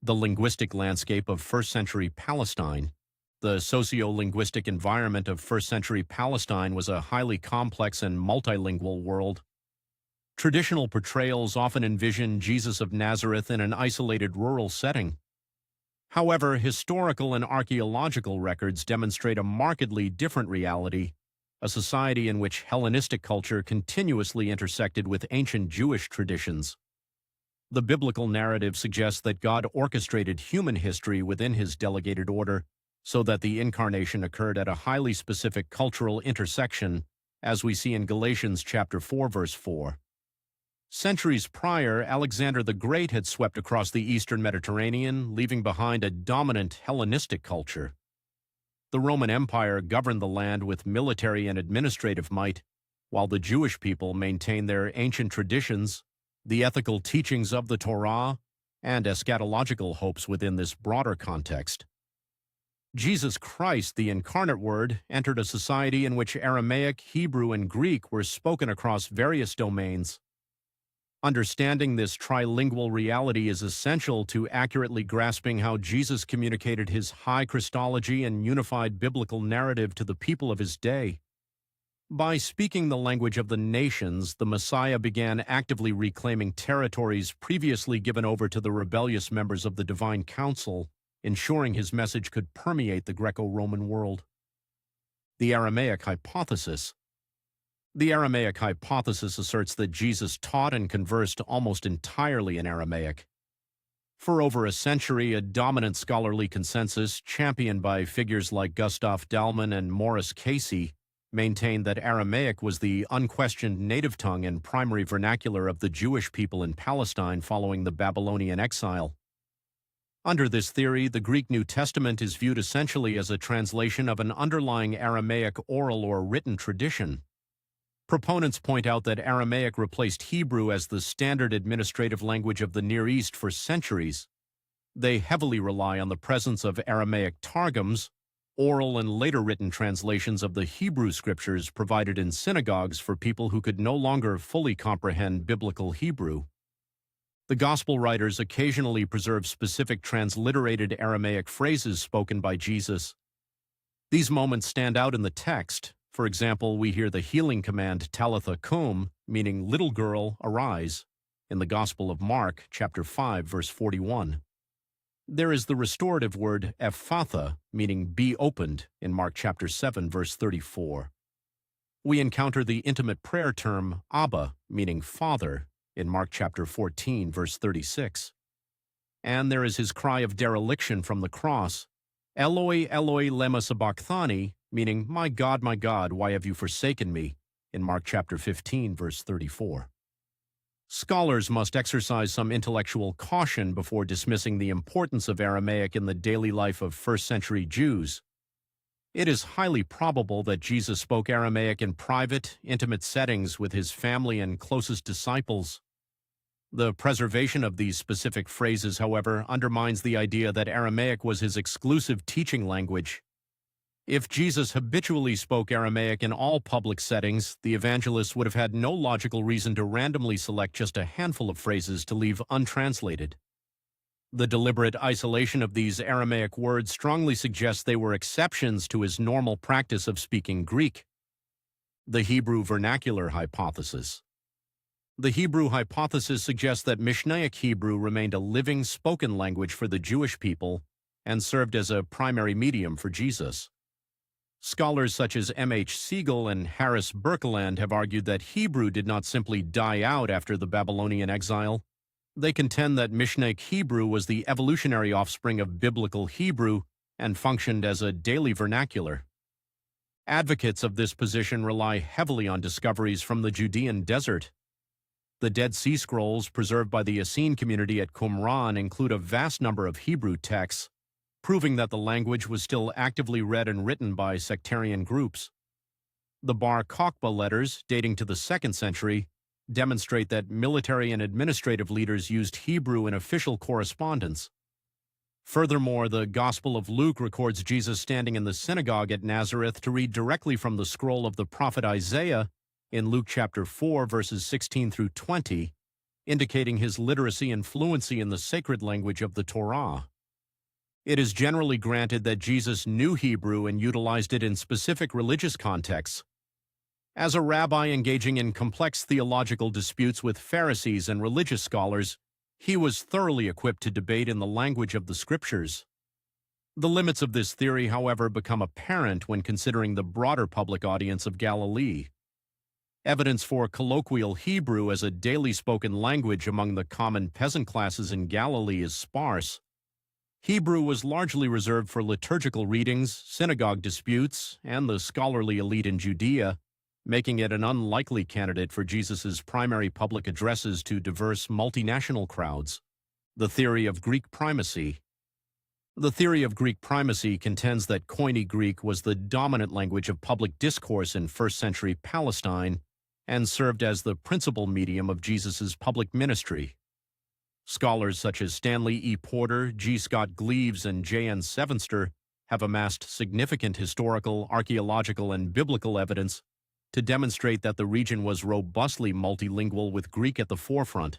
The linguistic landscape of first-century Palestine. The socio-linguistic environment of first-century Palestine was a highly complex and multilingual world. Traditional portrayals often envision Jesus of Nazareth in an isolated rural setting. However, historical and archaeological records demonstrate a markedly different reality, a society in which Hellenistic culture continuously intersected with ancient Jewish traditions. The biblical narrative suggests that God orchestrated human history within his delegated order so that the incarnation occurred at a highly specific cultural intersection, as we see in Galatians chapter 4, verse 4. Centuries prior, Alexander the Great had swept across the eastern Mediterranean, leaving behind a dominant Hellenistic culture. The Roman Empire governed the land with military and administrative might, while the Jewish people maintained their ancient traditions, the ethical teachings of the Torah, and eschatological hopes within this broader context. Jesus Christ, the incarnate Word, entered a society in which Aramaic, Hebrew, and Greek were spoken across various domains. Understanding this trilingual reality is essential to accurately grasping how Jesus communicated his high Christology and unified biblical narrative to the people of his day. By speaking the language of the nations, the Messiah began actively reclaiming territories previously given over to the rebellious members of the Divine Council, ensuring his message could permeate the Greco-Roman world. The Aramaic hypothesis. The Aramaic hypothesis asserts that Jesus taught and conversed almost entirely in Aramaic. For over a century, a dominant scholarly consensus, championed by figures like Gustaf, Dalman, and Morris Casey, maintained that Aramaic was the unquestioned native tongue and primary vernacular of the Jewish people in Palestine following the Babylonian exile. Under this theory, the Greek New Testament is viewed essentially as a translation of an underlying Aramaic oral or written tradition. Proponents point out that Aramaic replaced Hebrew as the standard administrative language of the Near East for centuries. They heavily rely on the presence of Aramaic targums, oral and later written translations of the Hebrew scriptures provided in synagogues for people who could no longer fully comprehend biblical Hebrew. The Gospel writers occasionally preserve specific transliterated Aramaic phrases spoken by Jesus. These moments stand out in the text. For example, we hear the healing command Talitha cum, meaning little girl, arise, in the Gospel of Mark, chapter 5, verse 41. There is the restorative word Ephphatha, meaning be opened, in Mark chapter 7, verse 34. We encounter the intimate prayer term Abba, meaning Father, in Mark chapter 14, verse 36. And there is his cry of dereliction from the cross, Eloi Eloi lema sabachthani, meaning, my God, why have you forsaken me, in Mark chapter 15, verse 34. Scholars must exercise some intellectual caution before dismissing the importance of Aramaic in the daily life of first-century Jews. It is highly probable that Jesus spoke Aramaic in private, intimate settings with his family and closest disciples. The preservation of these specific phrases, however, undermines the idea that Aramaic was his exclusive teaching language. If Jesus habitually spoke Aramaic in all public settings, the evangelists would have had no logical reason to randomly select just a handful of phrases to leave untranslated. The deliberate isolation of these Aramaic words strongly suggests they were exceptions to his normal practice of speaking Greek. The Hebrew vernacular hypothesis. The Hebrew hypothesis suggests that Mishnaic Hebrew remained a living spoken language for the Jewish people and served as a primary medium for Jesus. Scholars such as M.H. Segal and Harris Burkland have argued that Hebrew did not simply die out after the Babylonian exile. They contend that Mishnaic Hebrew was the evolutionary offspring of biblical Hebrew and functioned as a daily vernacular. Advocates of this position rely heavily on discoveries from the Judean Desert. The Dead Sea Scrolls preserved by the Essene community at Qumran include a vast number of Hebrew texts, proving that the language was still actively read and written by sectarian groups. The Bar Kokhba letters, dating to the 2nd century, demonstrate that military and administrative leaders used Hebrew in official correspondence. Furthermore, the Gospel of Luke records Jesus standing in the synagogue at Nazareth to read directly from the scroll of the prophet Isaiah in Luke chapter 4, verses 16 through 20, indicating his literacy and fluency in the sacred language of the Torah. It is generally granted that Jesus knew Hebrew and utilized it in specific religious contexts. As a rabbi engaging in complex theological disputes with Pharisees and religious scholars, he was thoroughly equipped to debate in the language of the Scriptures. The limits of this theory, however, become apparent when considering the broader public audience of Galilee. Evidence for colloquial Hebrew as a daily spoken language among the common peasant classes in Galilee is sparse. Hebrew was largely reserved for liturgical readings, synagogue disputes, and the scholarly elite in Judea, making it an unlikely candidate for Jesus' primary public addresses to diverse multinational crowds. The theory of Greek primacy. The theory of Greek primacy contends that Koine Greek was the dominant language of public discourse in first-century Palestine and served as the principal medium of Jesus' public ministry. Scholars such as Stanley E. Porter, G. Scott Gleaves, and J. N. Sevenster have amassed significant historical, archaeological, and biblical evidence to demonstrate that the region was robustly multilingual with Greek at the forefront.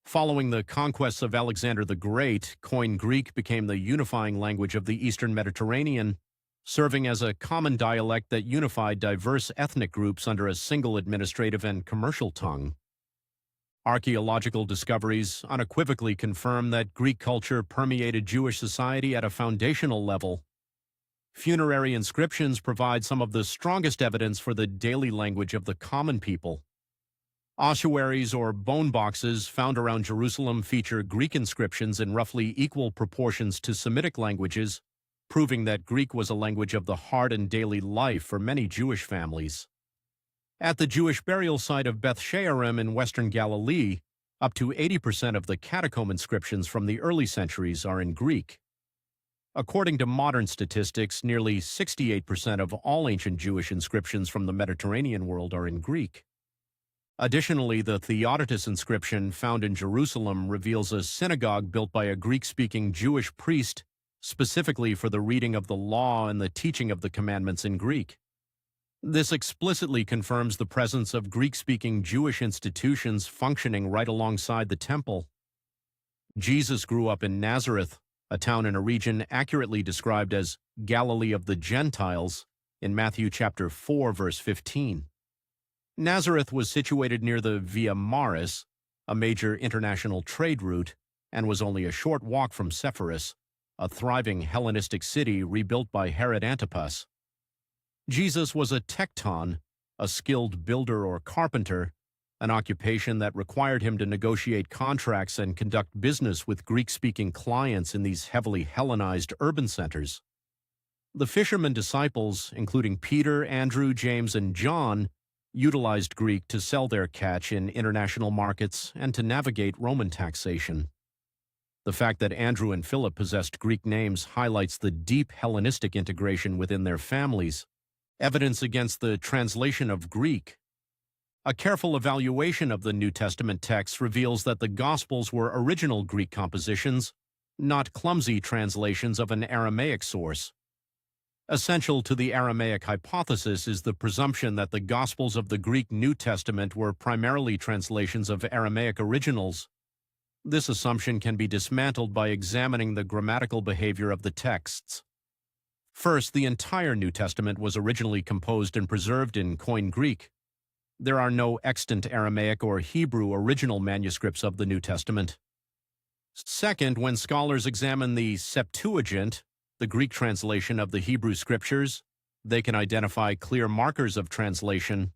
Following the conquests of Alexander the Great, Koine Greek became the unifying language of the Eastern Mediterranean, serving as a common dialect that unified diverse ethnic groups under a single administrative and commercial tongue. Archaeological discoveries unequivocally confirm that Greek culture permeated Jewish society at a foundational level. Funerary inscriptions provide some of the strongest evidence for the daily language of the common people. Ossuaries or bone boxes found around Jerusalem feature Greek inscriptions in roughly equal proportions to Semitic languages, proving that Greek was a language of the heart and daily life for many Jewish families. At the Jewish burial site of Beth She'arim in western Galilee, up to 80% of the catacomb inscriptions from the early centuries are in Greek. According to modern statistics, nearly 68% of all ancient Jewish inscriptions from the Mediterranean world are in Greek. Additionally, the Theodotus Inscription found in Jerusalem reveals a synagogue built by a Greek-speaking Jewish priest specifically for the reading of the law and the teaching of the commandments in Greek. This explicitly confirms the presence of Greek-speaking Jewish institutions functioning right alongside the temple. Jesus grew up in Nazareth, a town in a region accurately described as Galilee of the Gentiles in Matthew chapter 4, verse 15. Nazareth was situated near the Via Maris, a major international trade route, and was only a short walk from Sepphoris, a thriving Hellenistic city rebuilt by Herod Antipas. Jesus was a tekton, a skilled builder or carpenter, an occupation that required him to negotiate contracts and conduct business with Greek-speaking clients in these heavily Hellenized urban centers. The fishermen disciples, including Peter, Andrew, James, and John, utilized Greek to sell their catch in international markets and to navigate Roman taxation. The fact that Andrew and Philip possessed Greek names highlights the deep Hellenistic integration within their families, evidence against the translation of Greek. A careful evaluation of the New Testament texts reveals that the Gospels were original Greek compositions, not clumsy translations of an Aramaic source. Essential to the Aramaic hypothesis is the presumption that the Gospels of the Greek New Testament were primarily translations of Aramaic originals. This assumption can be dismantled by examining the grammatical behavior of the texts. First, the entire New Testament was originally composed and preserved in Koine Greek. There are no extant Aramaic or Hebrew original manuscripts of the New Testament. Second, when scholars examine the Septuagint, the Greek translation of the Hebrew Scriptures, they can identify clear markers of translation,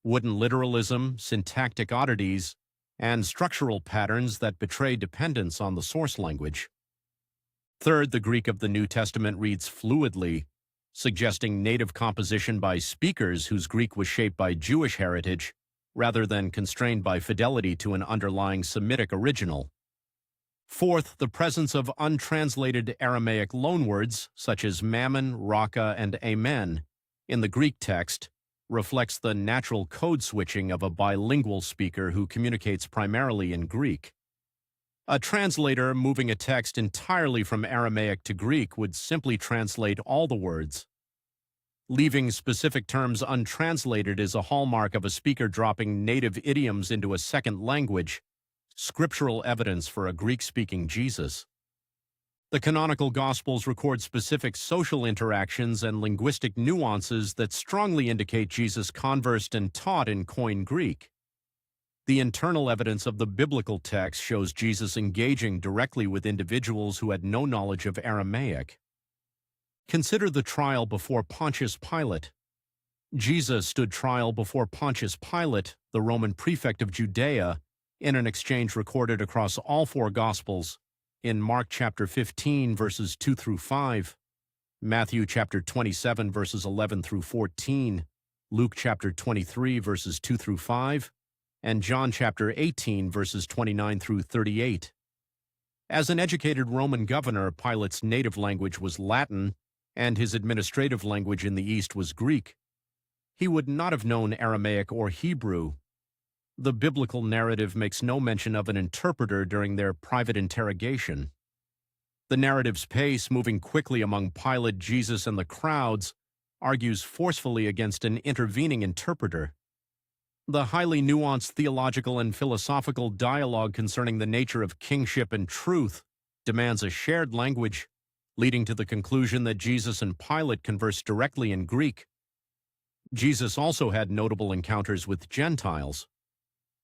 wooden literalism, syntactic oddities, and structural patterns that betray dependence on the source language. Third, the Greek of the New Testament reads fluidly, suggesting native composition by speakers whose Greek was shaped by Jewish heritage, rather than constrained by fidelity to an underlying Semitic original. Fourth, the presence of untranslated Aramaic loanwords, such as mammon, raka, and amen, in the Greek text, reflects the natural code switching of a bilingual speaker who communicates primarily in Greek. A translator moving a text entirely from Aramaic to Greek would simply translate all the words. Leaving specific terms untranslated is a hallmark of a speaker dropping native idioms into a second language, scriptural evidence for a Greek-speaking Jesus. The canonical Gospels record specific social interactions and linguistic nuances that strongly indicate Jesus conversed and taught in Koine Greek. The internal evidence of the biblical text shows Jesus engaging directly with individuals who had no knowledge of Aramaic. Consider the trial before Pontius Pilate. Jesus stood trial before Pontius Pilate, the Roman prefect of Judea, in an exchange recorded across all four Gospels, in Mark chapter 15, verses 2 through 5, Matthew chapter 27, verses 11 through 14, Luke chapter 23, verses 2 through 5, and John chapter 18, verses 29 through 38. As an educated Roman governor, Pilate's native language was Latin, and his administrative language in the East was Greek. He would not have known Aramaic or Hebrew. The biblical narrative makes no mention of an interpreter during their private interrogation. The narrative's pace, moving quickly among Pilate, Jesus, and the crowds, argues forcefully against an intervening interpreter. The highly nuanced theological and philosophical dialogue concerning the nature of kingship and truth demands a shared language, leading to the conclusion that Jesus and Pilate conversed directly in Greek. Jesus also had notable encounters with Gentiles.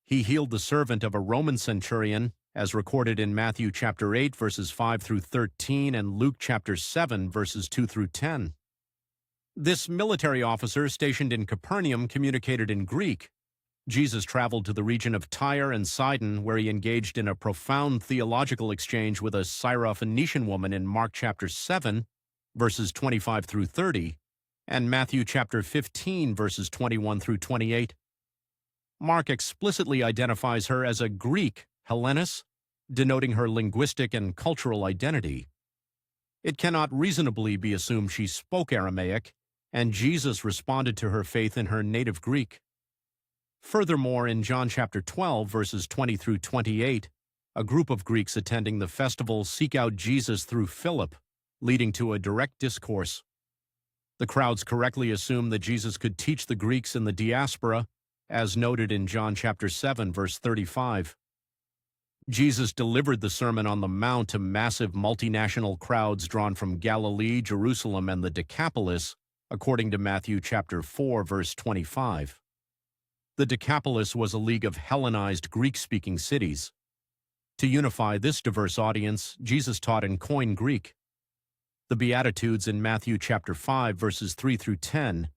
He healed the servant of a Roman centurion, as recorded in Matthew chapter 8, verses 5 through 13, and Luke chapter 7, verses 2 through 10. This military officer stationed in Capernaum communicated in Greek. Jesus traveled to the region of Tyre and Sidon, where he engaged in a profound theological exchange with a Syro-Phoenician woman in Mark chapter 7, verses 25 through 30, and Matthew chapter 15, verses 21 through 28. Mark explicitly identifies her as a Greek Hellenes, denoting her linguistic and cultural identity. It cannot reasonably be assumed she spoke Aramaic, and Jesus responded to her faith in her native Greek. Furthermore, in John chapter 12, verses 20 through 28, a group of Greeks attending the festival seek out Jesus through Philip, leading to a direct discourse. The crowds correctly assume that Jesus could teach the Greeks in the diaspora, as noted in John chapter 7, verse 35. Jesus delivered the Sermon on the Mount to massive multinational crowds drawn from Galilee, Jerusalem, and the Decapolis, according to Matthew chapter 4, verse 25. The Decapolis was a league of Hellenized Greek-speaking cities. To unify this diverse audience, Jesus taught in Koine Greek. The Beatitudes in Matthew chapter 5, verses 3 through 10,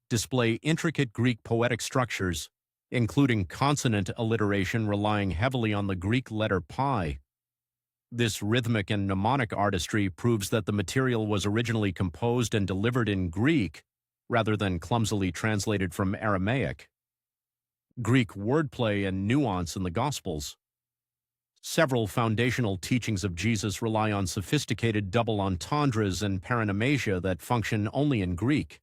display intricate Greek poetic structures, including consonant alliteration relying heavily on the Greek letter pi. This rhythmic and mnemonic artistry proves that the material was originally composed and delivered in Greek rather than clumsily translated from Aramaic. Greek wordplay and nuance in the Gospels. Several foundational teachings of Jesus rely on sophisticated double entendres and paronomasia that function only in Greek.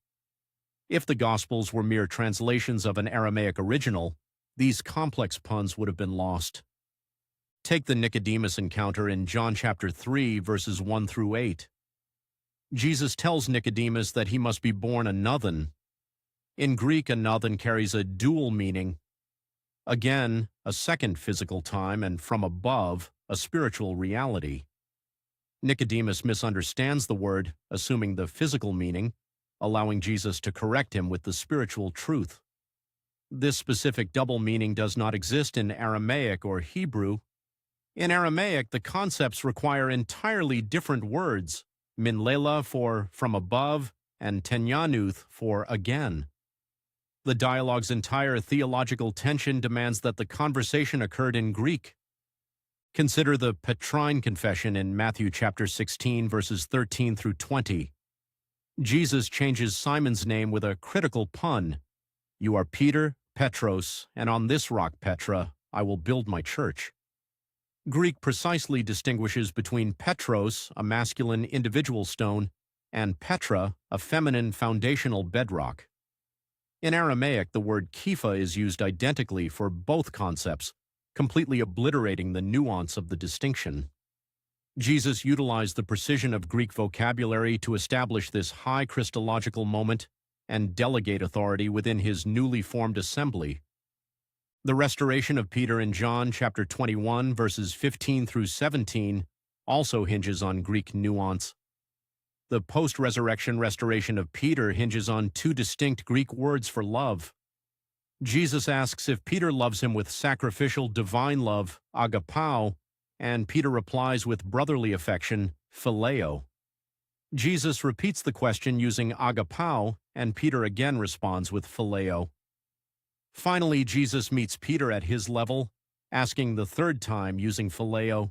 If the Gospels were mere translations of an Aramaic original, these complex puns would have been lost. Take the Nicodemus encounter in John chapter 3, verses 1 through 8. Jesus tells Nicodemus that he must be born anothen. In Greek, anothen carries a dual meaning. Again, a second physical time, and from above, a spiritual reality. Nicodemus misunderstands the word, assuming the physical meaning, allowing Jesus to correct him with the spiritual truth. This specific double meaning does not exist in Aramaic or Hebrew. In Aramaic, the concepts require entirely different words, minlela for from above and tenyanuth for again. The dialogue's entire theological tension demands that the conversation occurred in Greek. Consider the Petrine Confession in Matthew chapter 16, verses 13 through 20. Jesus changes Simon's name with a critical pun. You are Peter, Petros, and on this rock, Petra, I will build my church. Greek precisely distinguishes between Petros, a masculine individual stone, and Petra, a feminine foundational bedrock. In Aramaic, the word kepha is used identically for both concepts, completely obliterating the nuance of the distinction. Jesus utilized the precision of Greek vocabulary to establish this high Christological moment and delegate authority within his newly formed assembly. The restoration of Peter in John chapter 21, verses 15 through 17, also hinges on Greek nuance. The post-resurrection restoration of Peter hinges on two distinct Greek words for love. Jesus asks if Peter loves him with sacrificial divine love, agapao, and Peter replies with brotherly affection, phileo. Jesus repeats the question using agapao, and Peter again responds with phileo. Finally, Jesus meets Peter at his level, asking the third time using phileo.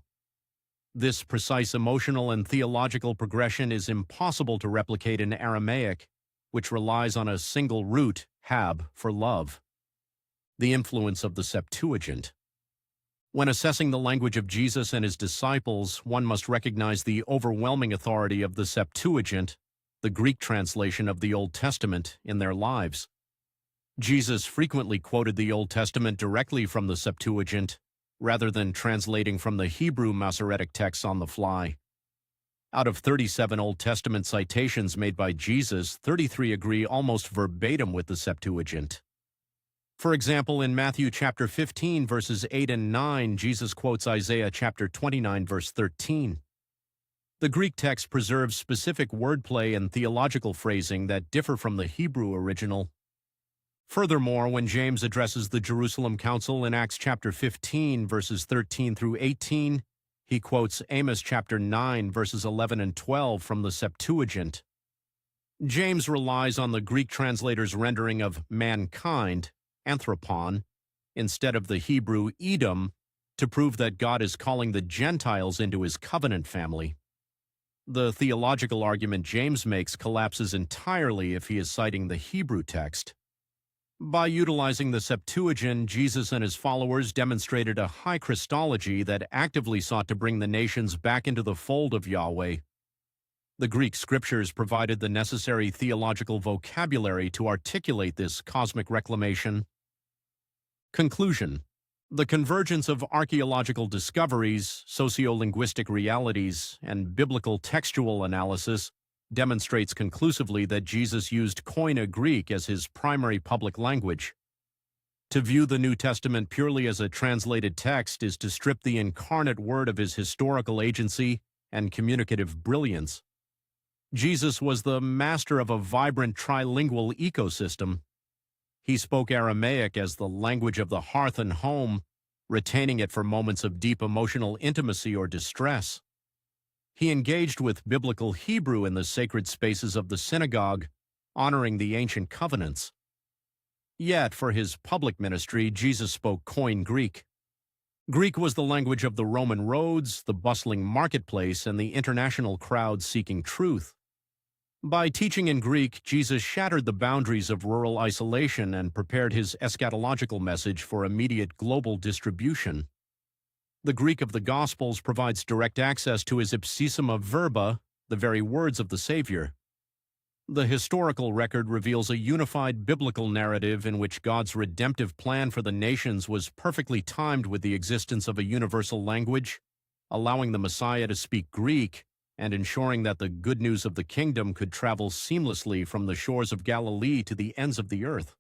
This precise emotional and theological progression is impossible to replicate in Aramaic, which relies on a single root, hab, for love. The influence of the Septuagint. When assessing the language of Jesus and his disciples, one must recognize the overwhelming authority of the Septuagint, the Greek translation of the Old Testament, in their lives. Jesus frequently quoted the Old Testament directly from the Septuagint, rather than translating from the Hebrew Masoretic texts on the fly. Out of 37 Old Testament citations made by Jesus, 33 agree almost verbatim with the Septuagint. For example, in Matthew chapter 15, verses 8 and 9, Jesus quotes Isaiah chapter 29, verse 13. The Greek text preserves specific wordplay and theological phrasing that differ from the Hebrew original. Furthermore, when James addresses the Jerusalem Council in Acts chapter 15, verses 13 through 18, he quotes Amos chapter 9, verses 11 and 12 from the Septuagint. James relies on the Greek translator's rendering of mankind, anthropon, instead of the Hebrew Edom, to prove that God is calling the Gentiles into his covenant family. The theological argument James makes collapses entirely if he is citing the Hebrew text. By utilizing the Septuagint, Jesus and his followers demonstrated a high Christology that actively sought to bring the nations back into the fold of Yahweh. The Greek scriptures provided the necessary theological vocabulary to articulate this cosmic reclamation. Conclusion. The convergence of archaeological discoveries, socio-linguistic realities, and biblical textual analysis demonstrates conclusively that Jesus used Koine Greek as his primary public language. To view the New Testament purely as a translated text is to strip the incarnate word of his historical agency and communicative brilliance. Jesus was the master of a vibrant trilingual ecosystem. He spoke Aramaic as the language of the hearth and home, retaining it for moments of deep emotional intimacy or distress. He engaged with biblical Hebrew in the sacred spaces of the synagogue, honoring the ancient covenants. Yet, for his public ministry, Jesus spoke Koine Greek. Greek was the language of the Roman roads, the bustling marketplace, and the international crowd seeking truth. By teaching in Greek, Jesus shattered the boundaries of rural isolation and prepared his eschatological message for immediate global distribution. The Greek of the Gospels provides direct access to his ipsissima verba, the very words of the Savior. The historical record reveals a unified biblical narrative in which God's redemptive plan for the nations was perfectly timed with the existence of a universal language, allowing the Messiah to speak Greek and ensuring that the good news of the kingdom could travel seamlessly from the shores of Galilee to the ends of the earth.